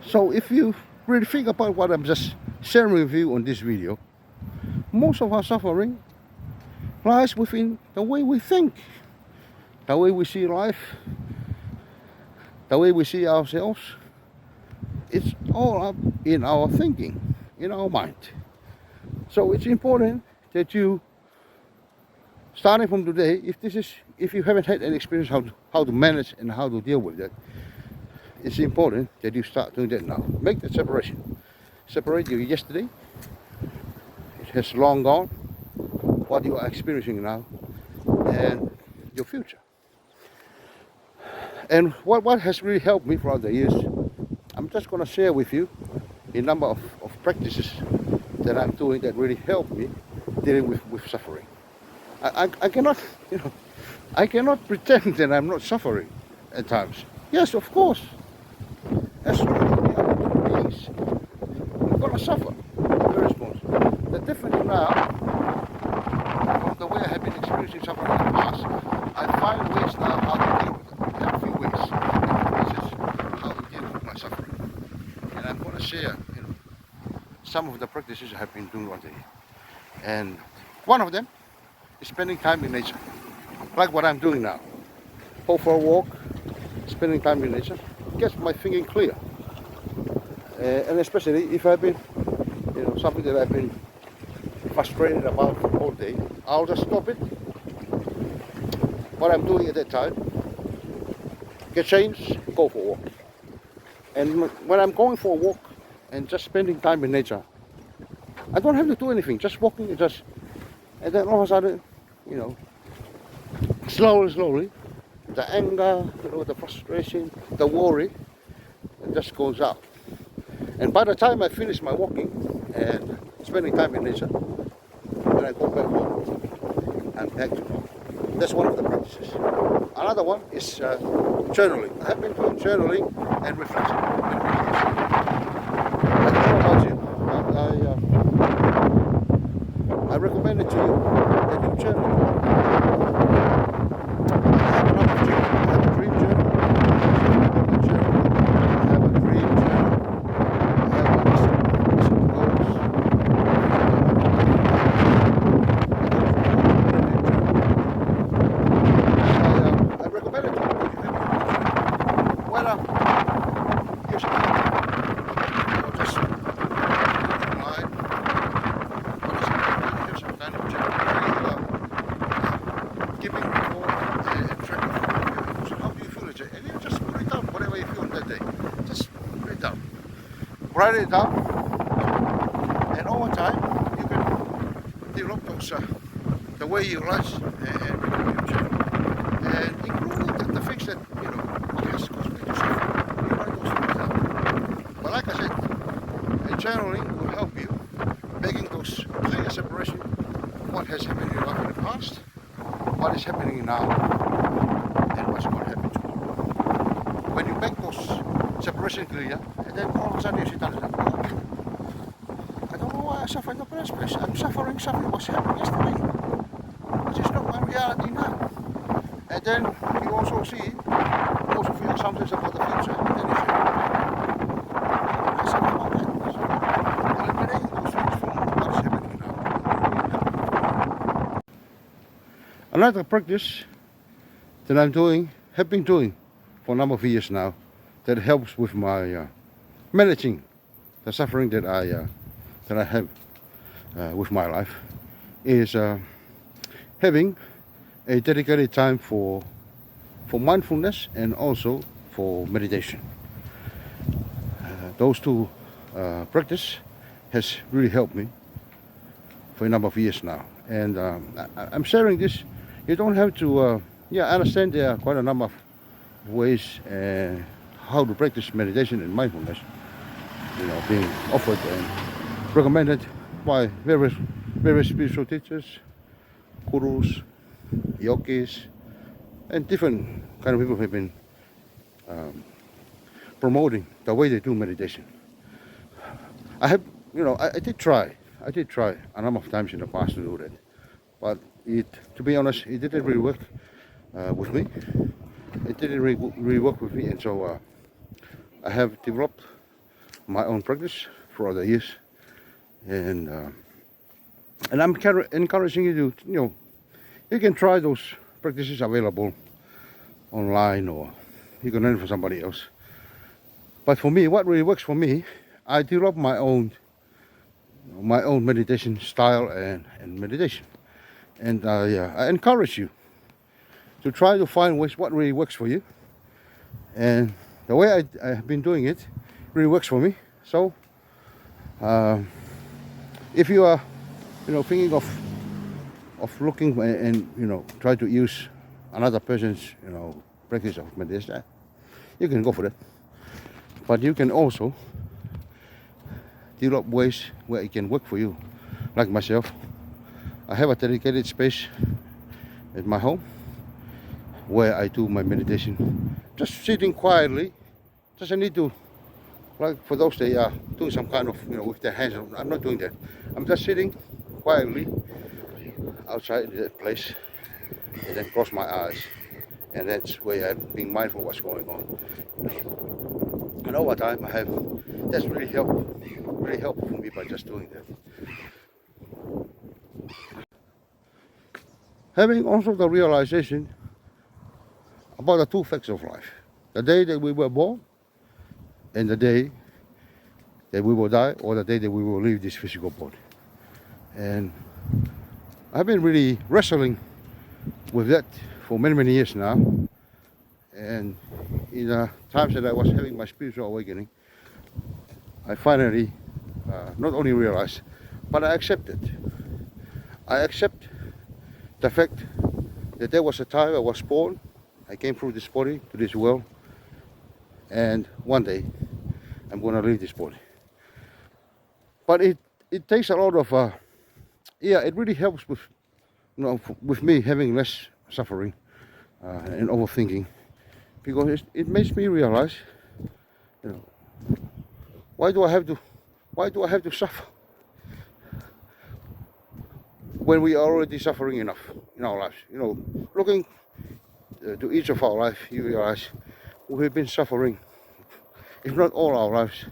So if you really think about what I'm just sharing with you on this video, most of our suffering lies within the way we think, the way we see life, the way we see ourselves. It's all up in our thinking, in our mind. So it's important that you, starting from today, if you haven't had any experience how to manage and how to deal with that, it's important that you start doing that now. Make that separation. Separate your yesterday. It has long gone. What you are experiencing now, and your future. And what has really helped me throughout the years, I'm just going to share with you a number of practices that I'm doing that really help me dealing with suffering. I cannot, I cannot pretend that I'm not suffering at times. Yes, of course. As long as we are human beings, we're going to suffer. We're responsible. The difference now, from the way I have been experiencing suffering in the past, I find ways now how to deal with it. There are a few ways, how to deal with my suffering. And I'm going to share, some of the practices I have been doing all day. And one of them is spending time in nature, like what I'm doing now. Go for a walk, spending time in nature, gets my thinking clear. And especially if I've been, something that I've been frustrated about all day, I'll just stop it. What I'm doing at that time, get changed, go for a walk. And when I'm going for a walk and just spending time in nature, I don't have to do anything, just walking, and then all of a sudden, slowly, the anger, the frustration, the worry, it just goes out. And by the time I finish my walking and spending time in nature, when I go back home, I'm back to normal. That's one of the practices. Another one is journaling. I have been doing journaling and reflection. I don't know about you, but I recommend it to you that you journal. I have another journal. I have a dream journal. I have a dream journal. I have a listen goals. I recommend it to you. Whether you're just online, or some kind of journal, keeping record and track of so how do you feel it, and you just put it down, whatever you feel on that day. Just put it down. Write it down, and over time you can develop those the way you write and become your journal, and including the things that what has caused me to suffer. You write those things down. But like I said, journaling will help you making those clear separation of what has happened in your life in the past, what is happening now, and what's going to happen tomorrow. When you make those separation clear, and then all of a sudden you sit down and say, I don't know why I suffer in the first place. I'm suffering something was happening yesterday, which is not my reality now. And then you also feel something about the future, and then you say, I suffer about that. So eliminating those things from what is happening now. Another practice that have been doing for a number of years now, that helps with my managing the suffering that I have with my life, is having a dedicated time for mindfulness and also for meditation. Those two practice has really helped me for a number of years now, and I'm sharing this. You don't have to. I understand there are quite a number of ways how to practice meditation and mindfulness, being offered and recommended by various spiritual teachers, gurus, yogis, and different kind of people who have been promoting the way they do meditation. I did try a number of times in the past to do that, but to be honest, it didn't really work with me. It didn't really work with me, and so I have developed my own practice throughout the years, and I'm encouraging you to, you can try those practices available online, or you can learn from somebody else. But for me, what really works for me, I develop my own meditation style and meditation, and I encourage you to try to find ways what really works for you. And the way I have been doing it really works for me. So if you are thinking of looking and try to use another person's practice of meditation, you can go for that. But you can also develop ways where it can work for you. Like myself, I have a dedicated space at my home where I do my meditation, just sitting quietly. Doesn't need to, like for those they are doing some kind of with their hands. I'm not doing that. I'm just sitting quietly outside the place, and then close my eyes, and that's where I'm being mindful of what's going on. And over time, that's really helpful for me by just doing that. Having also the realization about the two facts of life: the day that we were born, and the day that we will die, or the day that we will leave this physical body. And I've been really wrestling with that for many years now. And in the times that I was having my spiritual awakening, I finally not only realized, but I accepted. I accept the fact that there was a time I was born, I came through this body to this world, and one day I'm going to leave this body. But it takes a lot of, it really helps with, with me having less suffering and overthinking, because it makes me realize, why do I have to suffer when we are already suffering enough in our lives? Looking to each of our life, you realize we've been suffering, if not all our lives,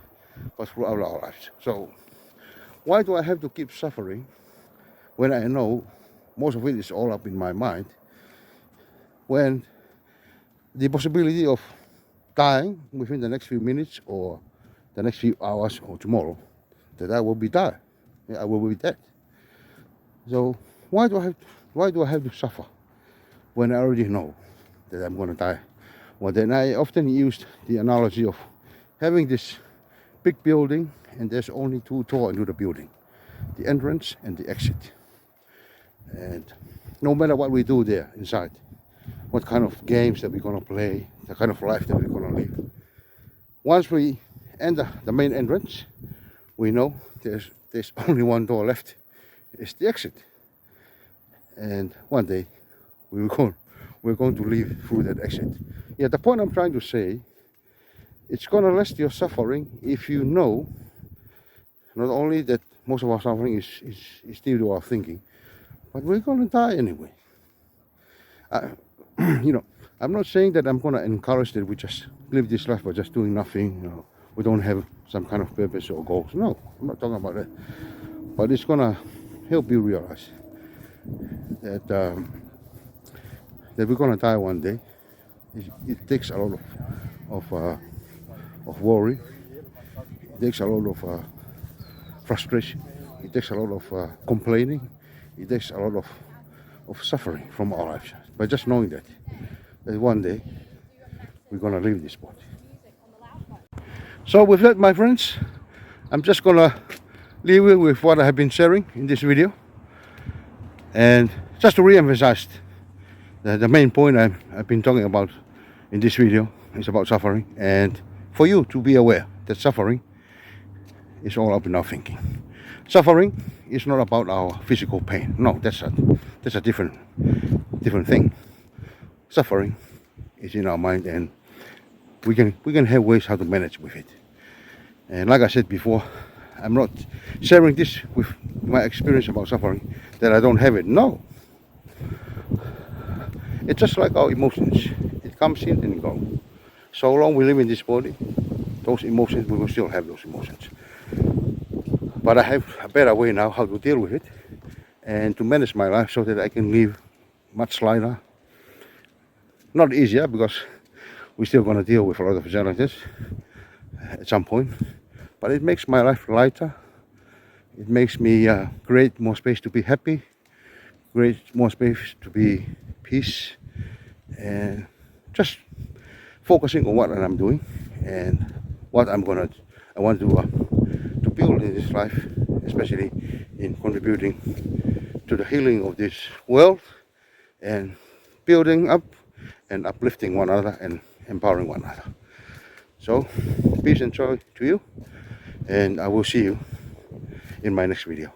but throughout our lives. So why do I have to keep suffering when I know most of it is all up in my mind, when the possibility of dying within the next few minutes or the next few hours or tomorrow, that I will be dead. I will be dead. So why do I have to suffer when I already know that I'm going to die? Well, then I often used the analogy of having this big building, and there's only two doors into the building: the entrance and the exit. And no matter what we do there inside, what kind of games that we're going to play, the kind of life that we're going to live, once we enter the main entrance, we know there's only one door left. It's the exit. And one day we're going to leave through that exit. Yeah, the point I'm trying to say, it's going to lessen your suffering if you know not only that most of our suffering is due to our thinking, but we're going to die anyway. I'm not saying that I'm going to encourage that we just live this life by just doing nothing. We don't have some kind of purpose or goals. No, I'm not talking about that. But it's going to help you realize that that we're going to die one day. It takes a lot of worry. It takes a lot of frustration. It takes a lot of complaining. It takes a lot of suffering from our lives. By just knowing that one day we're going to leave this body. So with that, my friends, I'm just going to leave you with what I have been sharing in this video. And just to re-emphasize the main point I've been talking about in this video is about suffering, and for you to be aware that suffering is all up in our thinking. Suffering is not about our physical pain. No, that's a different thing. Suffering is in our mind, and we can have ways how to manage with it. And like I said before, I'm not sharing this with my experience about suffering that I don't have it. No. It's just like our emotions. It comes in and goes. So long we live in this body, those emotions, we will still have those emotions. But I have a better way now how to deal with it and to manage my life so that I can live much lighter. Not easier, because we're still going to deal with a lot of challenges at some point. But it makes my life lighter. It makes me create more space to be happy, create more space to be peace, and just focusing on what I'm doing and what I want to build in this life, especially in contributing to the healing of this world and building up and uplifting one another and empowering one another. So, peace and joy to you, and I will see you in my next video.